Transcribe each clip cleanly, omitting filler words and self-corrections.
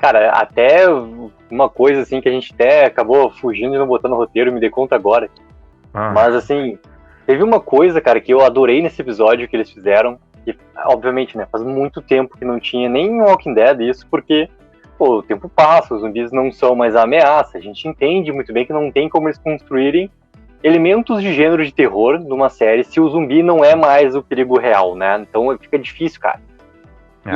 Cara, até uma coisa assim que a gente até acabou fugindo e não botando no roteiro, me dei conta agora. Mas assim, teve uma coisa, cara, que eu adorei nesse episódio que eles fizeram, que obviamente, né, faz muito tempo que não tinha nem Walking Dead isso, porque, pô, o tempo passa, os zumbis não são mais a ameaça, a gente entende muito bem que não tem como eles construírem elementos de gênero de terror numa série se o zumbi não é mais o perigo real, né? Então fica difícil, cara.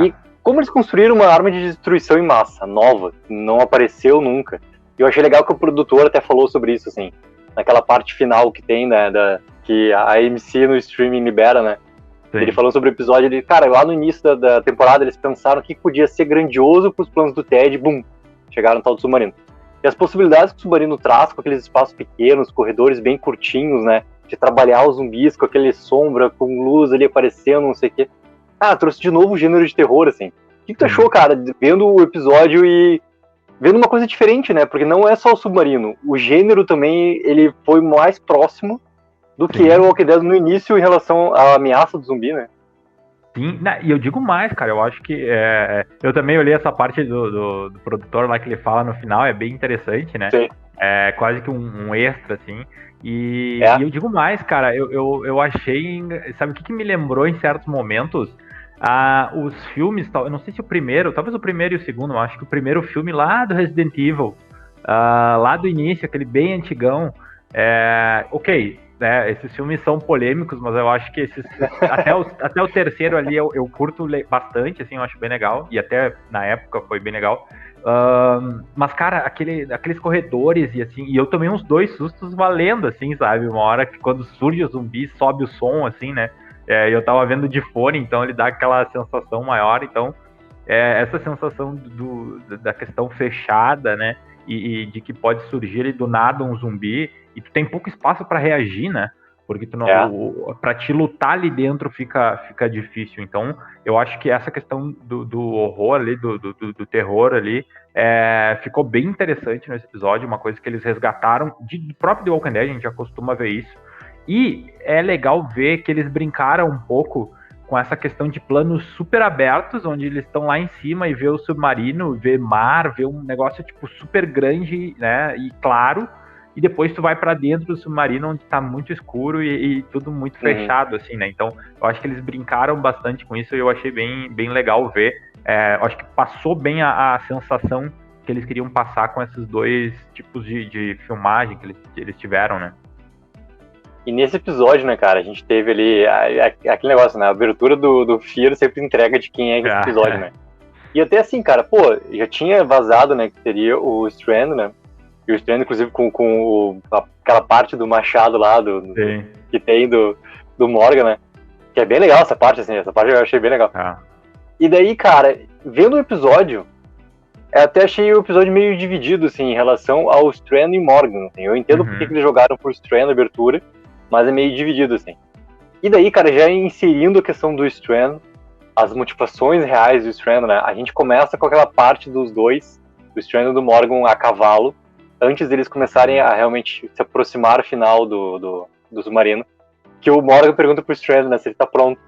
E como eles construíram uma arma de destruição em massa, nova, que não apareceu nunca. Eu achei legal que o produtor até falou sobre isso, assim, naquela parte final que tem, né, que a AMC no streaming libera, né? Sim. Ele falou sobre o episódio, ele, cara, lá no início da temporada eles pensaram que podia ser grandioso pros planos do Ted, bum, chegaram no tal do submarino. E as possibilidades que o submarino traz, com aqueles espaços pequenos, corredores bem curtinhos, né, de trabalhar os zumbis com aquele sombra, com luz ali aparecendo, não sei o quê. Ah, trouxe de novo o gênero de terror, assim. O que tu achou, cara, vendo o episódio e vendo uma coisa diferente, né? Porque não é só o submarino. O gênero também, ele foi mais próximo do que era o Walking Dead no início em relação à ameaça do zumbi, né? Sim, e eu digo mais, cara, eu acho que eu também olhei essa parte do produtor lá que ele fala no final, é bem interessante, né? Sim. É quase que um extra, assim. E eu digo mais, cara, eu achei, sabe o que me lembrou em certos momentos? Os filmes, eu não sei se o primeiro, talvez o primeiro e o segundo, eu acho que o primeiro filme lá do Resident Evil, lá do início, aquele bem antigão, ok, né, esses filmes são polêmicos, mas eu acho que até o terceiro ali eu curto bastante, assim, eu acho bem legal, e até na época foi bem legal. Mas, cara, aqueles corredores e assim, e eu tomei uns 2 sustos valendo, assim, sabe? Uma hora que quando surge o zumbi, sobe o som, assim, né? Eu tava vendo de fone, então ele dá aquela sensação maior. Então, essa sensação da questão fechada, né? E de que pode surgir ali do nada um zumbi, e tu tem pouco espaço para reagir, né? Porque tu não, pra te lutar ali dentro fica difícil. Então, eu acho que essa questão do horror ali, do terror ali, ficou bem interessante nesse episódio, uma coisa que eles resgataram do próprio The Walking Dead, a gente já costuma ver isso. E é legal ver que eles brincaram um pouco com essa questão de planos super abertos, onde eles estão lá em cima e vê o submarino, vê mar, vê um negócio tipo super grande, né, e claro, e depois tu vai para dentro do submarino onde tá muito escuro e tudo muito fechado, assim, né? Então, eu acho que eles brincaram bastante com isso e eu achei bem legal ver. Eu acho que passou bem a sensação que eles queriam passar com esses 2 tipos de filmagem que eles tiveram, né? E nesse episódio, né, cara, a gente teve ali aquele negócio, né? A abertura do Fear sempre entrega de quem é esse episódio, né? E até assim, cara, pô, já tinha vazado, né, que teria o Strand, né? E o Strand, inclusive, com aquela parte do machado lá, que tem do Morgan, né? Que é bem legal essa parte, assim, essa parte eu achei bem legal. E daí, cara, vendo o episódio, eu até achei o episódio meio dividido, assim, em relação ao Strand e Morgan, assim. Eu entendo porque que eles jogaram por Strand na abertura, mas é meio dividido, assim. E daí, cara, já inserindo a questão do Strand, as motivações reais do Strand, né? A gente começa com aquela parte dos dois, do Strand e do Morgan a cavalo, antes deles começarem a realmente se aproximar final do submarino, que o Morgan pergunta pro Strand, né, se ele tá pronto.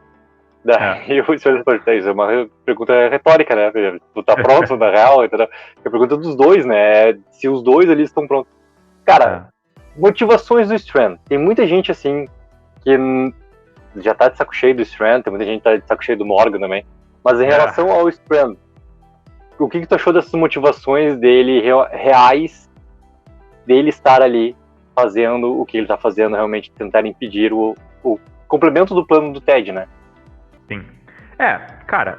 Daí o Strand pergunta, isso é uma pergunta retórica, né? Tu tá pronto, na real? Entendeu? É a pergunta dos dois, né? Se os dois ali estão prontos. Cara, motivações do Strand. Tem muita gente, assim, que já tá de saco cheio do Strand, tem muita gente que tá de saco cheio do Morgan também. Mas em relação ao Strand, o que tu achou dessas motivações dele reais, dele estar ali fazendo o que ele tá fazendo, realmente tentar impedir o complemento do plano do Ted, né? Sim. Cara,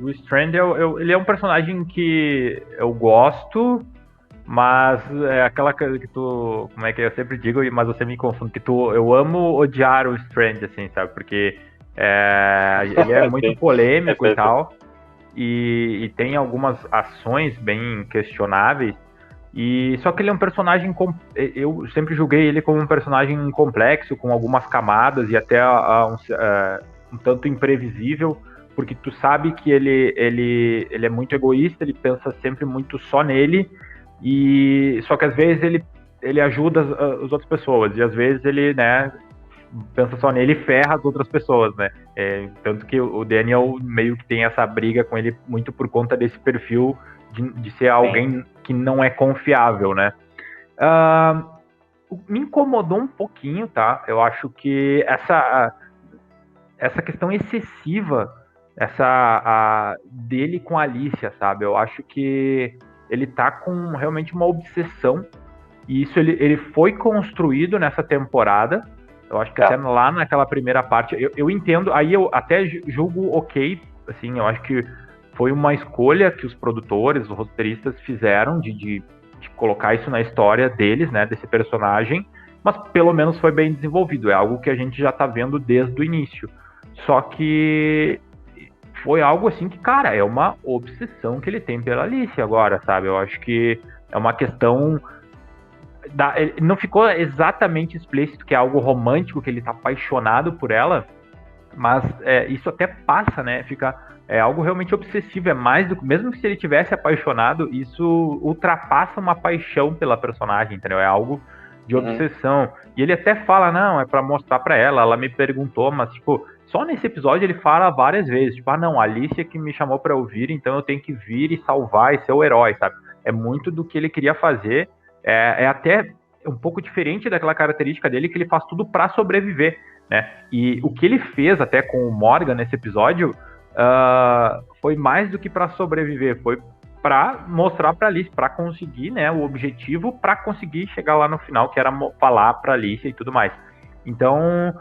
o Strand, ele é um personagem que eu gosto, mas é aquela coisa que tu, como é que eu sempre digo, mas você me confunde, que eu amo odiar o Strand, assim, sabe? Porque ele é muito polêmico e tal, e tem algumas ações bem questionáveis, e só que ele é um personagem, eu sempre julguei ele como um personagem complexo, com algumas camadas e até um tanto imprevisível, porque tu sabe que ele é muito egoísta, ele pensa sempre muito só nele, e só que às vezes ele ajuda as outras pessoas, e às vezes ele, né, pensa só nele e ferra as outras pessoas, né? Tanto que o Daniel meio que tem essa briga com ele muito por conta desse perfil de ser alguém que não é confiável, né? Me incomodou um pouquinho, tá? Eu acho que essa questão excessiva dele com a Alicia, sabe? Eu acho que ele tá com realmente uma obsessão, e isso ele foi construído nessa temporada. Eu acho que até lá naquela primeira parte, eu entendo, aí eu até julgo ok, assim, eu acho que foi uma escolha que os produtores, os roteiristas fizeram de colocar isso na história deles, né, desse personagem, mas pelo menos foi bem desenvolvido, é algo que a gente já tá vendo desde o início. Só que foi algo assim que, cara, é uma obsessão que ele tem pela Alicia agora, sabe? Eu acho que é uma questão... não ficou exatamente explícito que é algo romântico, que ele tá apaixonado por ela, mas isso até passa, né? É algo realmente obsessivo, é mais do que... Mesmo que se ele tivesse apaixonado, isso ultrapassa uma paixão pela personagem, entendeu? É algo de obsessão. E ele até fala, não, é pra mostrar pra ela me perguntou, mas, tipo, só nesse episódio ele fala várias vezes, tipo, não, a Alicia que me chamou pra eu vir, então eu tenho que vir e salvar e ser o herói, sabe? É muito do que ele queria fazer, é até um pouco diferente daquela característica dele, que ele faz tudo pra sobreviver, né? E o que ele fez até com o Morgan nesse episódio foi mais do que pra sobreviver, foi para mostrar para Alice, para conseguir, né, o objetivo, para conseguir chegar lá no final, que era falar para Alice e tudo mais. Então,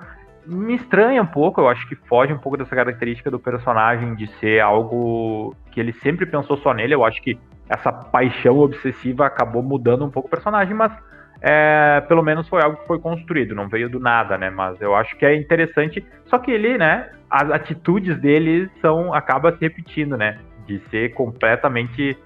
me estranha um pouco, eu acho que foge um pouco dessa característica do personagem de ser algo que ele sempre pensou só nele. Eu acho que essa paixão obsessiva acabou mudando um pouco o personagem, mas pelo menos foi algo que foi construído, não veio do nada, né? Mas eu acho que é interessante, só que ele, né, as atitudes dele acaba se repetindo, né? De ser completamente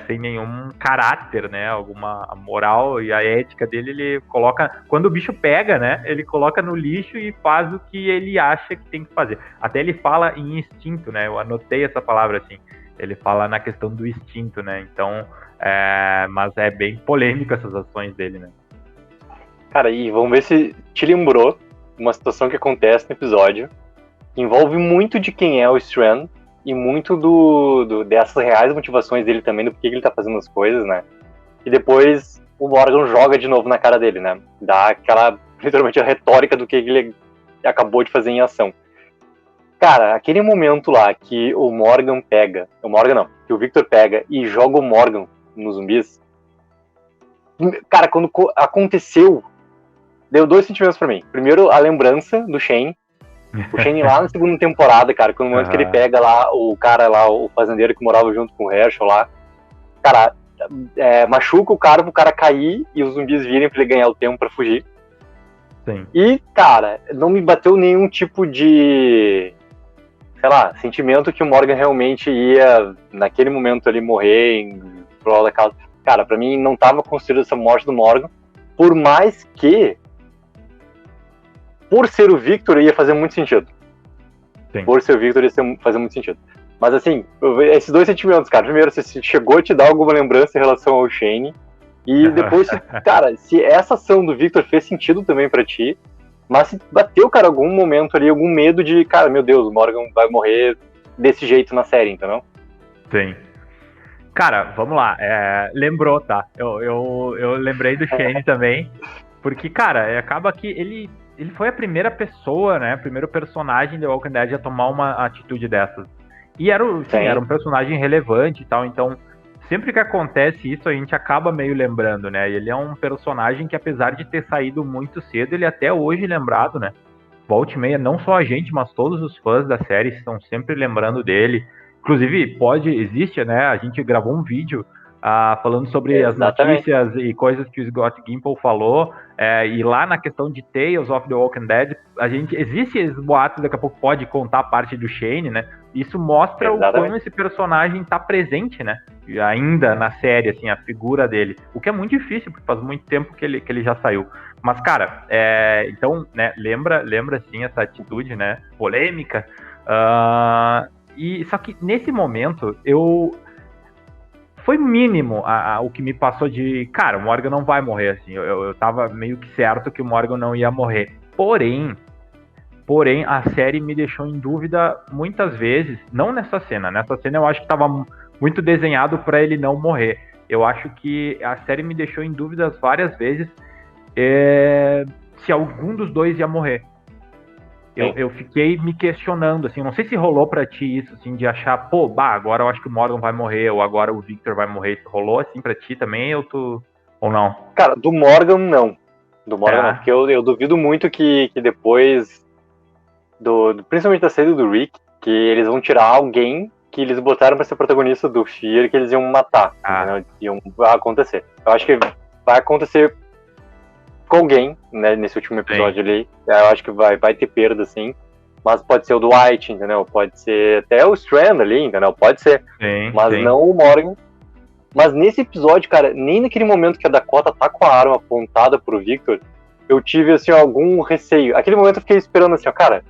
sem nenhum caráter, né? Alguma moral, e a ética dele, ele coloca... Quando o bicho pega, né? Ele coloca no lixo e faz o que ele acha que tem que fazer. Até ele fala em instinto, né? Eu anotei essa palavra assim. Ele fala na questão do instinto, né? Então, mas é bem polêmico essas ações dele, né? Cara, e vamos ver se te lembrou uma situação que acontece no episódio, que envolve muito de quem é o Strand, e muito dessas reais motivações dele também, do porquê ele tá fazendo as coisas, né? E depois o Morgan joga de novo na cara dele, né? Dá aquela, literalmente, a retórica do que ele acabou de fazer em ação. Cara, aquele momento lá que o Morgan pega... que o Victor pega e joga o Morgan nos zumbis... Cara, quando aconteceu, deu 2 sentimentos pra mim. Primeiro, a lembrança do Shane. O Shane lá na segunda temporada, cara, quando no momento que ele pega lá o cara lá, o fazendeiro que morava junto com o Herschel lá, cara, machuca o cara pro cara cair e os zumbis virem pra ele ganhar o tempo pra fugir. Sim. E, cara, não me bateu nenhum tipo de, sei lá, sentimento que o Morgan realmente ia, naquele momento ali, morrer em prol da causa. Cara, pra mim não tava construída essa morte do Morgan, por mais que por ser o Victor ia fazer muito sentido. Sim. Por ser o Victor ia fazer muito sentido. Mas assim, esses 2 sentimentos, cara. Primeiro, se chegou a te dar alguma lembrança em relação ao Shane. E depois, cara, se essa ação do Victor fez sentido também pra ti. Mas se bateu, cara, algum momento ali, algum medo de, cara, meu Deus, o Morgan vai morrer desse jeito na série, entendeu? Sim. Cara, vamos lá. Lembrou, tá? Eu lembrei do Shane também. Porque, cara, acaba que ele foi a primeira pessoa, né? O primeiro personagem de Walking Dead a tomar uma atitude dessas. E era um personagem relevante e tal, então sempre que acontece isso a gente acaba meio lembrando, né? Ele é um personagem que, apesar de ter saído muito cedo, ele até hoje é lembrado, né? Volta e meia, não só a gente, mas todos os fãs da série estão sempre lembrando dele. Inclusive, existe, né? A gente gravou um vídeo falando sobre as notícias e coisas que o Scott Gimple falou, e lá na questão de Tales of the Walking Dead, existe esses boatos, daqui a pouco pode contar a parte do Shane, né? Isso mostra o como esse personagem tá presente, né? Ainda na série, assim, a figura dele. O que é muito difícil, porque faz muito tempo que ele já saiu. Mas, cara, então, né, lembra sim essa atitude, né, polêmica. Só que nesse momento, foi mínimo o que me passou de... Cara, o Morgan não vai morrer, assim. Eu tava meio que certo que o Morgan não ia morrer. Porém, a série me deixou em dúvida muitas vezes. Não nessa cena. Nessa cena eu acho que tava muito desenhado para ele não morrer. Eu acho que a série me deixou em dúvidas várias vezes se algum dos dois ia morrer. Eu fiquei me questionando, assim, não sei se rolou pra ti isso, assim, de achar, pô, agora eu acho que o Morgan vai morrer, ou agora o Victor vai morrer. Isso rolou, assim, pra ti também, ou não? Cara, do Morgan, não. Do Morgan, não, porque eu duvido muito que depois, principalmente da saída do Rick, que eles vão tirar alguém que eles botaram pra ser protagonista do Fear, que eles iam matar, entendeu? Iam acontecer. Eu acho que vai acontecer com alguém, né, nesse último episódio ali. Eu acho que vai ter perda, sim. Mas pode ser o Dwight, entendeu? Pode ser até o Strand ali, entendeu? Pode ser. Mas não o Morgan. Mas nesse episódio, cara, nem naquele momento que a Dakota tá com a arma apontada pro Victor, eu tive, assim, algum receio. Aquele momento eu fiquei esperando, assim, ó, cara,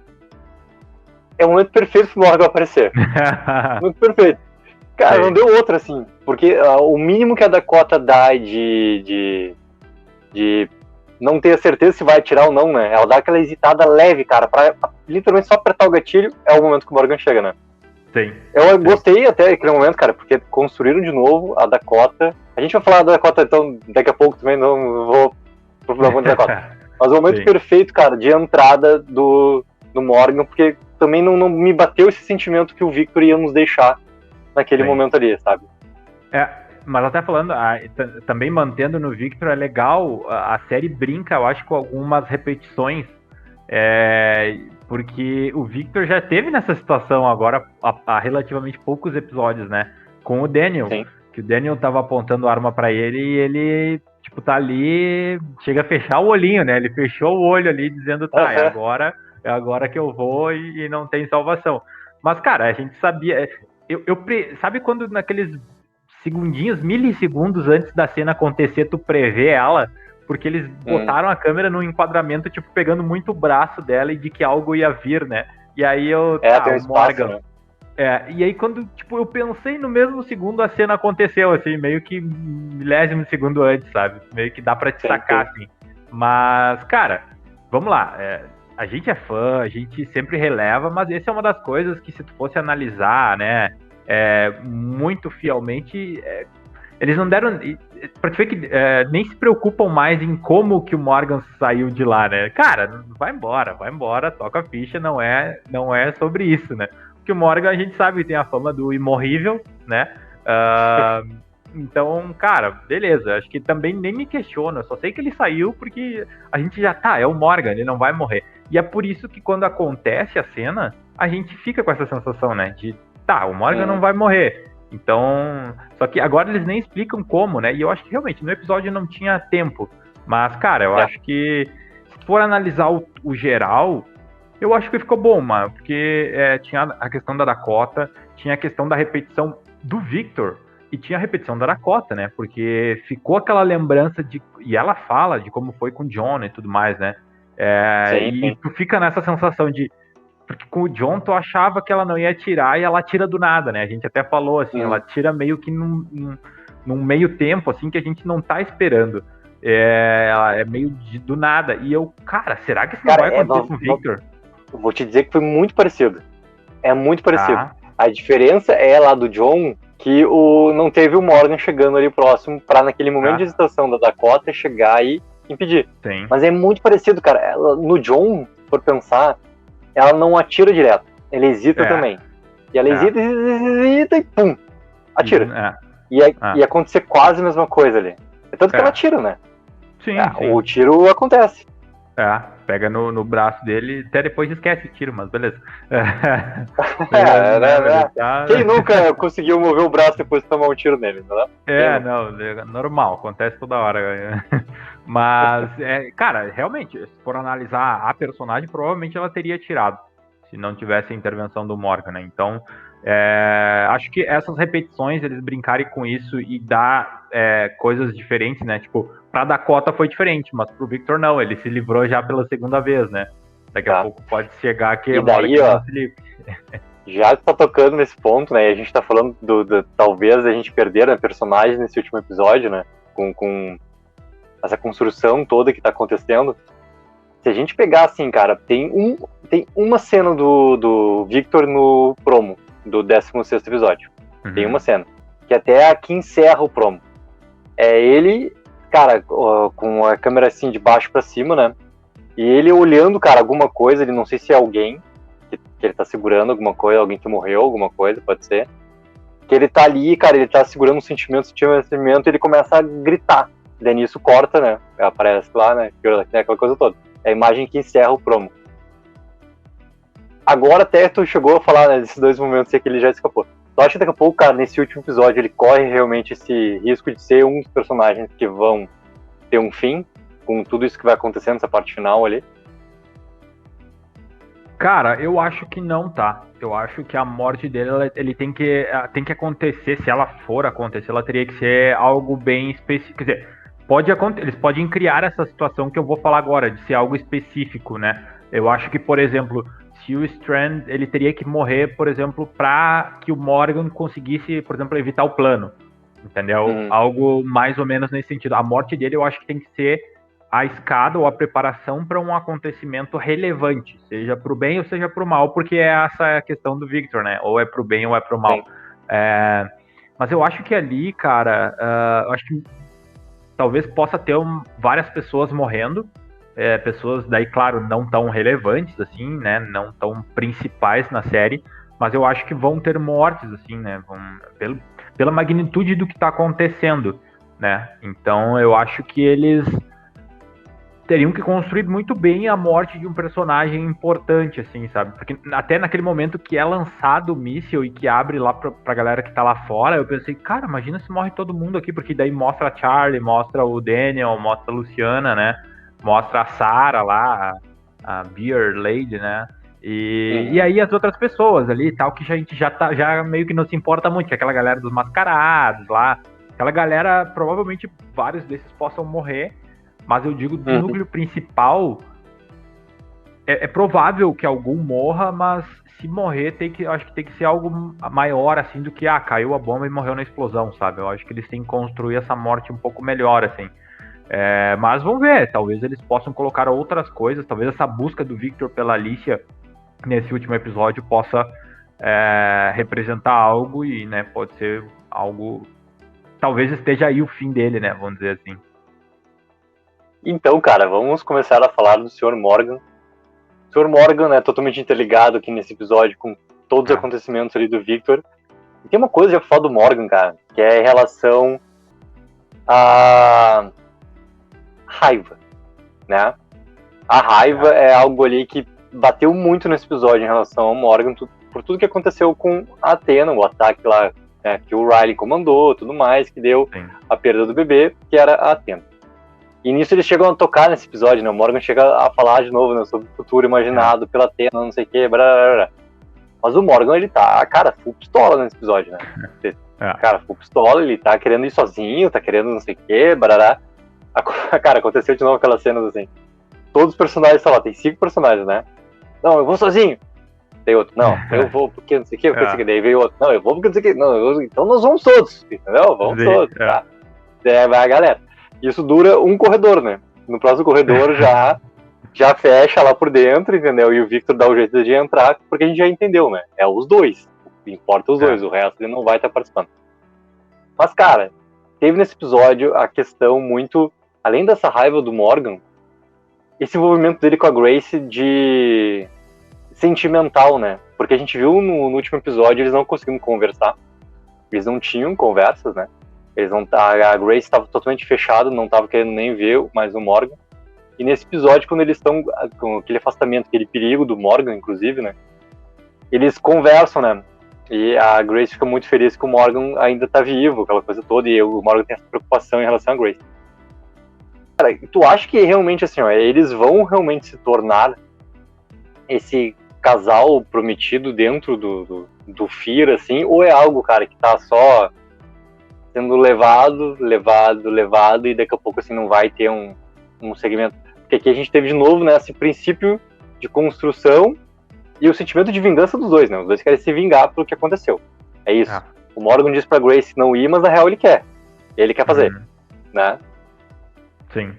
é o momento perfeito pro Morgan aparecer. Muito perfeito. Cara, não deu outra, assim. Porque o mínimo que a Dakota dá de não ter a certeza se vai atirar ou não, né? Ela dá aquela hesitada leve, cara, pra literalmente só apertar o gatilho, é o momento que o Morgan chega, né? Sim. Eu gostei até daquele momento, cara, porque construíram de novo a Dakota. A gente vai falar da Dakota, então, daqui a pouco também, não vou procurar muito da Dakota. Mas o momento perfeito, cara, de entrada do Morgan, porque também não me bateu esse sentimento que o Victor ia nos deixar naquele momento ali, sabe? Mas até falando, também mantendo no Victor, é legal, a série brinca, eu acho, com algumas repetições, porque o Victor já teve nessa situação agora há relativamente poucos episódios, né? Com o Daniel, que o Daniel tava apontando a arma pra ele e ele, tipo, tá ali, chega a fechar o olhinho, né? Ele fechou o olho ali dizendo, é agora que eu vou e não tem salvação. Mas, cara, a gente sabia... sabe quando naqueles segundinhos, milissegundos antes da cena acontecer, tu prevê ela, porque eles botaram a câmera num enquadramento, tipo, pegando muito o braço dela e de que algo ia vir, né? E aí o Morgan... Né? E aí quando, tipo, eu pensei no mesmo segundo a cena aconteceu, assim, meio que milésimo de segundo antes, sabe? Meio que dá pra destacar, assim. Mas, cara, vamos lá, a gente é fã, a gente sempre releva, mas essa é uma das coisas que se tu fosse analisar, né, muito fielmente, eles não deram, pra te ver que nem se preocupam mais em como que o Morgan saiu de lá, né, cara, vai embora, toca a ficha, não é sobre isso, né, porque o Morgan a gente sabe que tem a fama do imorrível, né, então, cara, beleza, acho que também nem me questiono, eu só sei que ele saiu porque a gente já é o Morgan, ele não vai morrer. E é por isso que quando acontece a cena, a gente fica com essa sensação, né, de, o Morgan não vai morrer. Então, só que agora eles nem explicam como, né, e eu acho que realmente no episódio não tinha tempo. Mas, cara, eu acho que se for analisar o geral, eu acho que ficou bom, mano, porque tinha a questão da Dakota, tinha a questão da repetição do Victor, e tinha a repetição da Dakota, né? Porque ficou aquela lembrança e ela fala de como foi com o John e tudo mais, né? E tu fica nessa sensação de... Porque com o John tu achava que ela não ia atirar e ela atira do nada, né? A gente até falou, assim, ela tira meio que num meio tempo, assim, que a gente não tá esperando. Ela é meio do nada. E eu, cara, será que isso não vai acontecer com o Victor? Eu vou te dizer que foi muito parecido. É muito parecido. A diferença é lá do John... que não teve o Morgan chegando ali próximo pra naquele momento de hesitação da Dakota chegar e impedir. Mas é muito parecido, cara. No John, por pensar, ela não atira direto. Ela hesita também. E ela hesita e pum! Atira. E acontecer quase a mesma coisa ali. É tanto que ela atira, né? Sim. O tiro acontece. Pega no braço dele, até depois esquece o tiro, mas beleza. Quem nunca conseguiu mover o braço depois de tomar um tiro nele, não é? Normal, acontece toda hora. Mas, cara, realmente, se for analisar a personagem, provavelmente ela teria tirado, se não tivesse a intervenção do Morgan, né? Então, acho que essas repetições, eles brincarem com isso e dar coisas diferentes, né? Tipo, pra Dakota foi diferente, mas pro Victor não, ele se livrou já pela segunda vez, né? Daqui a pouco pode chegar aqui e daí, ó, já tá tocando nesse ponto, né? E a gente tá falando talvez a gente perder a personagem nesse último episódio, né? Com essa construção toda que tá acontecendo. Se a gente pegar assim, cara, tem uma cena do Victor no promo do 16º episódio. Tem uma cena. que até aqui encerra o promo. É ele, cara, com a câmera assim de baixo pra cima, né? E ele olhando, cara, alguma coisa, ele não sei se é alguém que ele tá segurando alguma coisa, alguém que morreu, alguma coisa, pode ser. Que ele tá ali, cara, ele tá segurando um sentimento, e ele começa a gritar. Daí nisso corta, né? Aparece lá, né? Aquela coisa toda. É a imagem que encerra o promo. Agora até tu chegou a falar, né, desses 2 momentos aí que ele já escapou. Tu acha que daqui a pouco, cara, nesse último episódio, ele corre realmente esse risco de ser um dos personagens que vão ter um fim, com tudo isso que vai acontecer nessa parte final ali? Cara, eu acho que não, tá? Eu acho que a morte dele, ele tem que acontecer, se ela for acontecer, ela teria que ser algo bem específico. Quer dizer, eles podem criar essa situação que eu vou falar agora, de ser algo específico, né? Eu acho que, por exemplo, se o Strand, ele teria que morrer, por exemplo, para que o Morgan conseguisse, por exemplo, evitar o plano, entendeu? Algo mais ou menos nesse sentido. A morte dele eu acho que tem que ser a escada ou a preparação para um acontecimento relevante, seja para o bem ou seja para o mal, porque essa é a questão do Victor, né? Ou é para o bem ou é para o mal. Mas eu acho que ali, cara, eu acho que talvez possa ter várias pessoas morrendo, pessoas daí, claro, não tão relevantes, assim, né? Não tão principais na série, mas eu acho que vão ter mortes, assim, né? Pela magnitude do que está acontecendo, né? Então eu acho que eles teriam que construir muito bem a morte de um personagem importante, assim, sabe? Porque até naquele momento que é lançado o míssil e que abre lá pra galera que tá lá fora, eu pensei, cara, imagina se morre todo mundo aqui, porque daí mostra a Charlie, mostra o Daniel, mostra a Luciana, né? Mostra a Sarah lá, a Beer Lady, né? E aí as outras pessoas ali e tal, que a gente já meio que não se importa muito, que é aquela galera dos mascarados lá, aquela galera, provavelmente vários desses possam morrer. Mas eu digo, do núcleo principal, é provável que algum morra, mas se morrer, acho que tem que ser algo maior, assim, do que, caiu a bomba e morreu na explosão, sabe? Eu acho que eles têm que construir essa morte um pouco melhor, assim. Mas vamos ver, talvez eles possam colocar outras coisas, talvez essa busca do Victor pela Alicia nesse último episódio possa representar algo e, né, pode ser algo... Talvez esteja aí o fim dele, né, vamos dizer assim. Então, cara, vamos começar a falar do Sr. Morgan. O Sr. Morgan é totalmente interligado aqui nesse episódio com todos os acontecimentos ali do Victor. E tem uma coisa já pra falar do Morgan, cara, que é em relação à raiva, né? A raiva é algo ali que bateu muito nesse episódio em relação ao Morgan, por tudo que aconteceu com a Athena, o ataque lá, né, que o Riley comandou, tudo mais, que deu a perda do bebê, que era a Athena. E nisso eles chegam a tocar nesse episódio, né? O Morgan chega a falar de novo, né, sobre o futuro imaginado pela Athena, não sei o que, blá, blá, blá. Mas o Morgan, ele tá, cara, full pistola nesse episódio, né? Cara, full pistola, ele tá querendo ir sozinho, tá querendo não sei o que, barará. Cara, aconteceu de novo aquelas cenas assim. Todos os personagens, sei lá, tem 5 personagens, né? Não, eu vou sozinho. Tem outro, não, eu vou porque não sei o que, porque daí veio outro, não, eu vou porque não sei o que, não, então nós vamos todos, entendeu? Vamos todos, tá? Vai a galera. Isso dura um corredor, né? No próximo corredor já fecha lá por dentro, entendeu? E o Victor dá o jeito de entrar, porque a gente já entendeu, né? É os dois. Importa os dois, o resto ele não vai estar participando. Mas, cara, teve nesse episódio a questão muito... Além dessa raiva do Morgan, esse envolvimento dele com a Grace de... sentimental, né? Porque a gente viu no último episódio eles não conseguindo conversar. Eles não tinham conversas, né? A Grace estava totalmente fechada, não estava querendo nem ver mais o Morgan. E nesse episódio, quando eles estão com aquele afastamento, aquele perigo do Morgan, inclusive, né? Eles conversam, né? E a Grace fica muito feliz que o Morgan ainda tá vivo, aquela coisa toda, e o Morgan tem essa preocupação em relação a Grace. Cara, tu acha que realmente, assim, ó, eles vão realmente se tornar esse casal prometido dentro do Fear, assim, ou é algo, cara, que tá só... sendo levado, e daqui a pouco assim não vai ter um segmento. Porque aqui a gente teve de novo, né, esse princípio de construção e o sentimento de vingança dos dois, né? Os dois querem se vingar pelo que aconteceu. É isso. O Morgan diz pra Grace não ir, mas na real ele quer. Ele quer fazer, né? Sim.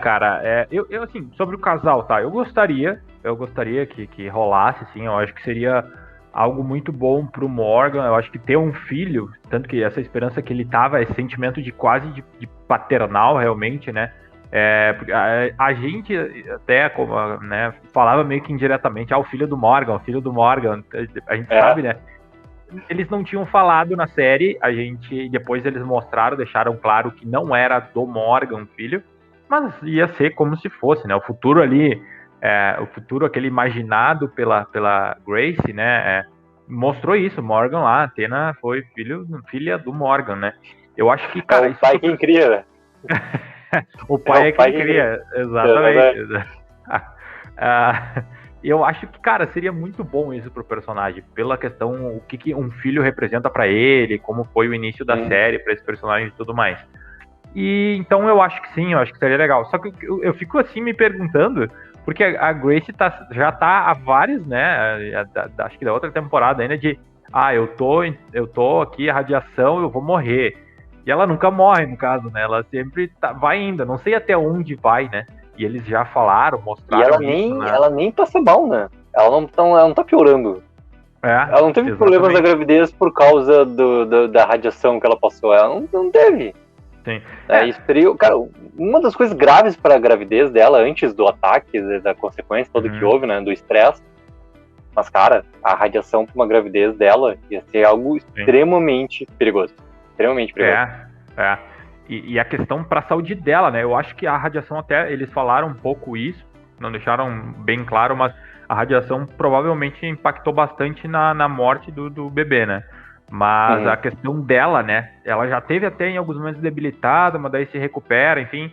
Cara, eu assim, sobre o casal, tá? Eu gostaria que rolasse, assim, eu acho que seria algo muito bom pro Morgan. Eu acho que ter um filho, tanto que essa esperança que ele tava, esse sentimento de quase de paternal realmente, né? A gente até, como, né, falava meio que indiretamente, o filho do Morgan, a gente sabe, né? Eles não tinham falado na série, depois eles mostraram, deixaram claro que não era do Morgan, filho, mas ia ser como se fosse, né? O futuro ali, o futuro aquele imaginado pela Grace, né? Mostrou isso, Morgan lá, Athena foi filha do Morgan, né? Eu acho que, cara, o pai quem cria, né? O pai é quem cria, exatamente. Eu acho que, cara, seria muito bom isso pro personagem, pela questão, o que um filho representa para ele, como foi o início da série para esse personagem e tudo mais. E então eu acho que sim, eu acho que seria legal. Só que eu fico assim me perguntando, porque a Grace já tá há vários, né, acho que da outra temporada ainda, eu tô aqui, a radiação, eu vou morrer. E ela nunca morre, no caso, né? Ela sempre vai indo, não sei até onde vai, né? E eles já falaram, mostraram e ela nem passa mal, né? Ela não tá piorando. Ela não teve problemas da gravidez por causa da radiação que ela passou. Ela não teve. Sim. Isso seria, cara, uma das coisas graves para a gravidez dela, antes do ataque, da consequência toda que houve, né? Do estresse. Mas, cara, a radiação para uma gravidez dela ia ser algo extremamente perigoso. Extremamente perigoso. E a questão para a saúde dela, né? Eu acho que a radiação, até eles falaram um pouco isso, não deixaram bem claro, mas a radiação provavelmente impactou bastante na morte do bebê, né? Mas a questão dela, né? Ela já teve até em alguns momentos debilitada, mas daí se recupera, enfim.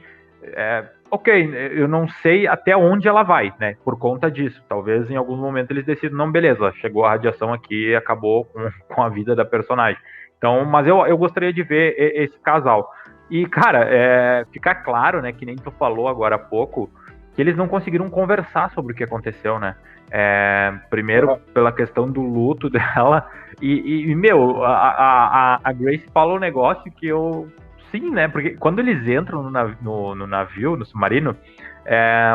Ok, eu não sei até onde ela vai, né? Por conta disso. Talvez em algum momento eles decidam, não, beleza, chegou a radiação aqui e acabou com a vida da personagem. Então, mas eu gostaria de ver esse casal. E, cara, ficar claro, né, que nem tu falou agora há pouco, que eles não conseguiram conversar sobre o que aconteceu, né? Primeiro, pela questão do luto dela, e meu, a Grace fala um negócio que sim, né? Porque quando eles entram no navio, no submarino,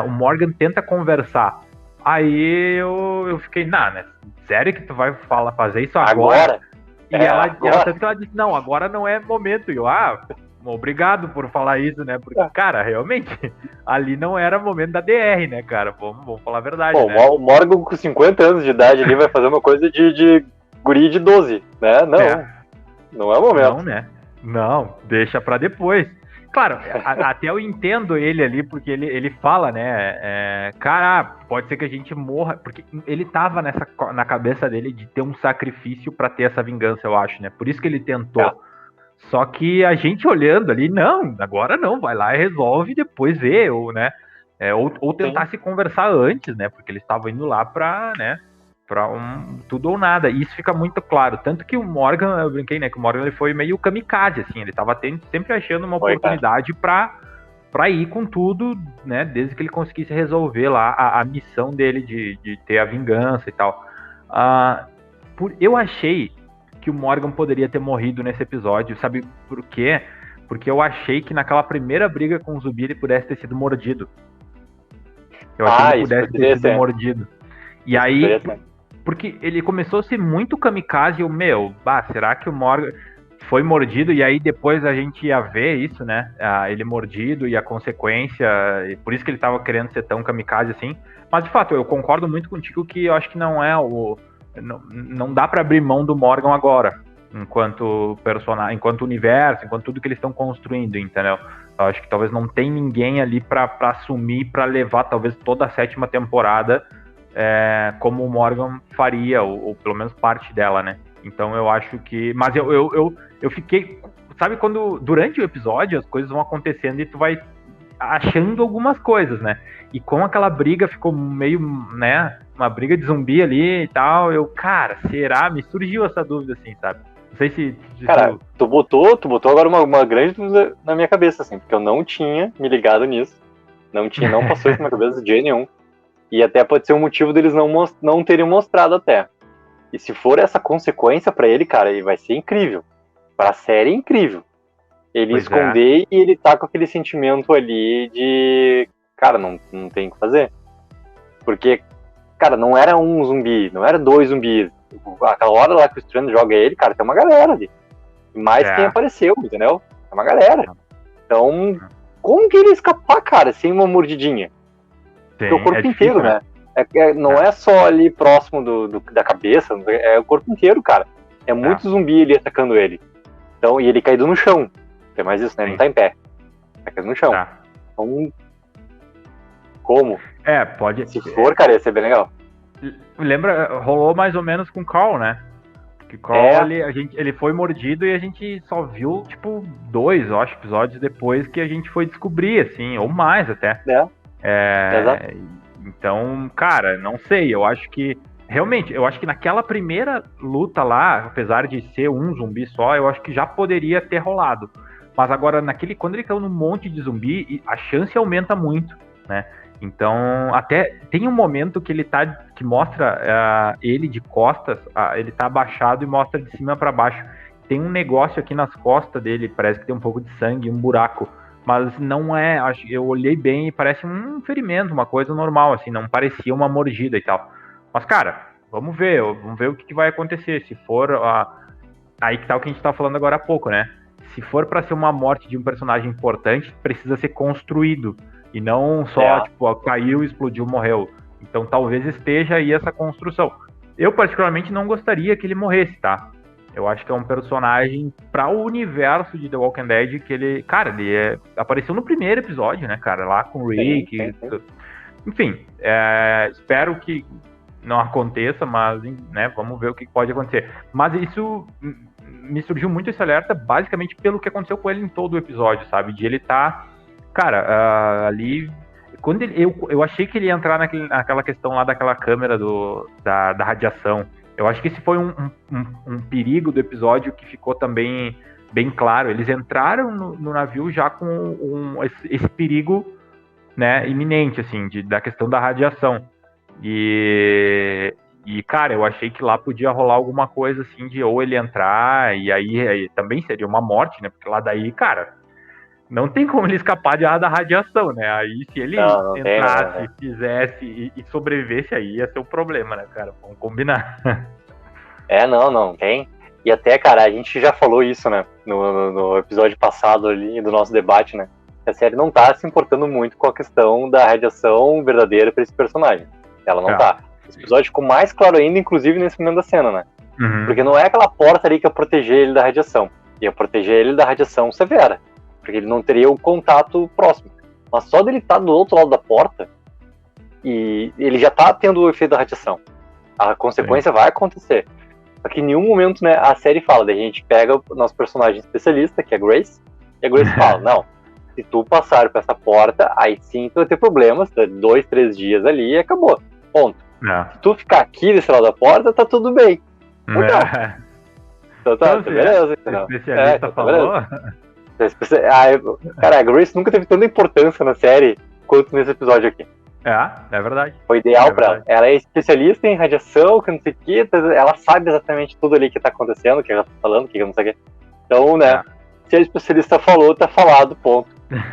o Morgan tenta conversar. Aí eu fiquei, né? Sério que tu vai fazer isso agora? E ela tanto que ela disse, não, agora não é momento. E eu, obrigado por falar isso, né? Porque, cara, realmente, ali não era momento da DR, né, cara? Vamos falar a verdade, né? O Morgan com 50 anos de idade ali vai fazer uma coisa de guri de 12, né? Não é o momento. Não, né? Não, deixa pra depois. Claro, até eu entendo ele ali, porque ele fala, né? Cara, pode ser que a gente morra. Porque ele tava na cabeça dele de ter um sacrifício pra ter essa vingança, eu acho, né? Por isso que ele tentou. Só que a gente olhando ali, não, agora não, vai lá e resolve e depois vê, ou, né? Ou tentar se conversar antes, né? Porque eles estavam indo lá pra, né? Pra tudo ou nada. E isso fica muito claro. Tanto que o Morgan, eu brinquei, né? Que o Morgan ele foi meio kamikaze, assim. Ele tava sempre achando uma oportunidade pra ir com tudo, né? Desde que ele conseguisse resolver lá a missão dele de ter a vingança e tal. Eu achei que o Morgan poderia ter morrido nesse episódio. Sabe por quê? Porque eu achei que naquela primeira briga com o zumbi ele pudesse ter sido mordido. Eu achei que ele pudesse ter sido mordido. E aí, porque ele começou a ser muito kamikaze, será que o Morgan foi mordido? E aí depois a gente ia ver isso, né? Ele mordido e a consequência, e por isso que ele tava querendo ser tão kamikaze assim. Mas de fato, eu concordo muito contigo que eu acho que não é não dá para abrir mão do Morgan agora, enquanto personagem, enquanto universo, enquanto tudo que eles estão construindo, entendeu? Eu acho que talvez não tem ninguém ali para assumir, para levar talvez toda a 7ª temporada como o Morgan faria, ou pelo menos parte dela, né? Então eu acho que... Mas eu fiquei... Sabe quando durante o episódio as coisas vão acontecendo e tu vai achando algumas coisas, né? E com aquela briga ficou meio, né? Uma briga de zumbi ali e tal. Cara, será? Me surgiu essa dúvida, assim, sabe? Não sei se cara, tu botou agora uma grande dúvida na minha cabeça, assim, porque eu não tinha me ligado nisso. Não passou isso na minha cabeça de jeito nenhum. E até pode ser um motivo deles não terem mostrado até. E se for essa consequência pra ele, cara, ele vai ser incrível. Pra série é incrível. Ele esconder e ele tá com aquele sentimento ali de... Cara, não tem o que fazer. Porque, cara, não era um zumbi, não era 2 zumbis. aquela hora lá que o Strand joga ele, cara, tem uma galera ali. E mais quem apareceu, entendeu? É uma galera. Então, como que ele escapar, cara, sem uma mordidinha? Porque o corpo inteiro, né? Não é só ali próximo da cabeça, é o corpo inteiro, cara. É muito zumbi ali atacando ele. Então, e ele caído no chão. É mais isso, né? Ele não tá em pé. Tá caído no chão. Então, como? Pode. Se for, cara, ia ser bem legal. Lembra, rolou mais ou menos com o Carl, né? Porque o Carl, ele foi mordido e a gente só viu, tipo, 2, eu acho, episódios depois que a gente foi descobrir, assim, ou mais até. Exato. Então, cara, não sei, eu acho que naquela primeira luta lá, apesar de ser um zumbi só, eu acho que já poderia ter rolado. Mas agora, quando ele caiu num monte de zumbi, a chance aumenta muito, né? Então, até tem um momento que que mostra ele de costas, ele tá abaixado e mostra de cima para baixo. Tem um negócio aqui nas costas dele, parece que tem um pouco de sangue, um buraco. Mas não é, eu olhei bem e parece um ferimento, uma coisa normal, assim, não parecia uma mordida e tal. Mas, cara, vamos ver o que vai acontecer. Se for, aí que tá o que a gente tava falando agora há pouco, né? Se for pra ser uma morte de um personagem importante, precisa ser construído. E não só, tipo, caiu, explodiu, morreu. Então talvez esteja aí essa construção. Eu particularmente não gostaria que ele morresse, tá? Eu acho que é um personagem para o universo de The Walking Dead que ele apareceu no primeiro episódio, né, cara? Lá com o Rick. Enfim, espero que não aconteça, mas, né, vamos ver o que pode acontecer. Mas isso me surgiu muito esse alerta basicamente pelo que aconteceu com ele em todo o episódio, sabe? De ele tá, cara, ali... Quando eu achei que ele ia entrar naquela questão lá daquela câmera da radiação. Eu acho que esse foi um perigo do episódio que ficou também bem claro. Eles entraram no navio já com esse perigo, né, iminente, assim, da questão da radiação. E, cara, eu achei que lá podia rolar alguma coisa, assim, de ou ele entrar, e aí também seria uma morte, né? Porque lá daí, cara, não tem como ele escapar da radiação, né? Aí se ele entrasse, fizesse e sobrevivesse, aí ia ser um problema, né, cara? Vamos combinar. Não tem. E até, cara, a gente já falou isso, né? No episódio passado ali, do nosso debate, né? A série não tá se importando muito com a questão da radiação verdadeira pra esse personagem. Ela não tá. Esse episódio ficou mais claro ainda, inclusive nesse momento da cena, né? Uhum. Porque não é aquela porta ali que ia proteger ele da radiação. Ia proteger ele da radiação severa. Porque ele não teria o contato próximo. Mas só dele estar do outro lado da porta, e ele já tá tendo o efeito da radiação. A consequência vai acontecer. Só que em nenhum momento, né, a série fala, daí a gente pega o nosso personagem especialista, que é a Grace, e a Grace fala, não, se tu passar por essa porta, aí sim tu vai ter problemas, 2, 3 dias ali e acabou. Ponto. Se tu ficar aqui desse lado da porta, tá tudo bem. Então tá beleza. O especialista falou... Cara, a Grace nunca teve tanta importância na série quanto nesse episódio aqui. É verdade. Foi ideal pra ela. Ela é especialista em radiação, que não sei o que, ela sabe exatamente tudo ali que tá acontecendo, o que ela tá falando, o que não sei o que. Então, né, se a especialista falou, tá falado, ponto.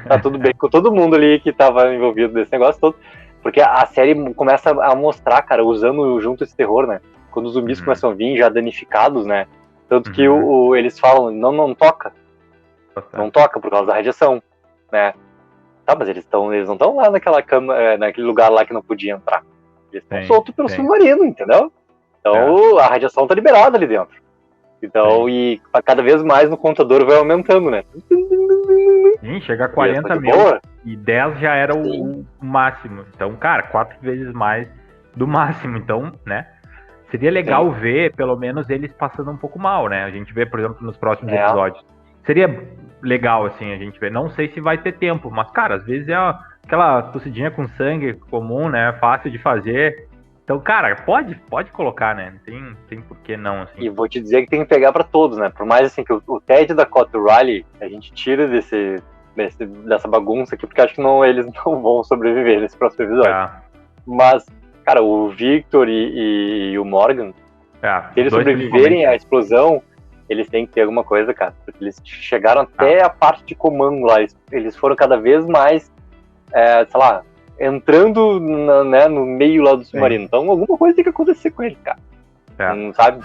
Tá tudo bem com todo mundo ali que tava envolvido nesse negócio todo. Porque a série começa a mostrar, cara, usando junto esse terror, né? Quando os zumbis começam a vir já danificados, né? Tanto que eles falam, não toca. Não toca por causa da radiação, né? Tá, mas eles não estão lá naquela cama, naquele lugar lá que não podia entrar. Eles estão soltos pelo submarino, entendeu? Então a radiação tá liberada ali dentro. Então, e cada vez mais no contador vai aumentando, né? Sim, chega a 40 mil e 10 já era o máximo. Então, cara, 4 vezes mais do máximo. Então, né? Seria legal ver, pelo menos, eles passando um pouco mal, né? A gente vê, por exemplo, nos próximos episódios. Seria legal, assim, a gente ver. Não sei se vai ter tempo, mas, cara, às vezes é aquela tossidinha com sangue comum, né? Fácil de fazer. Então, cara, pode colocar, né? Não tem por que não, assim. E vou te dizer que tem que pegar pra todos, né? Por mais, assim, que o Ted da Dakota Riley, a gente tira dessa bagunça aqui, porque acho que eles não vão sobreviver nesse próximo episódio. Mas, cara, o Victor e o Morgan, se eles sobreviverem à explosão, eles têm que ter alguma coisa, cara. Porque eles chegaram até a parte de comando lá. Eles foram cada vez mais, sei lá, entrando no meio lá do submarino. Então alguma coisa tem que acontecer com eles, cara. Não sabe?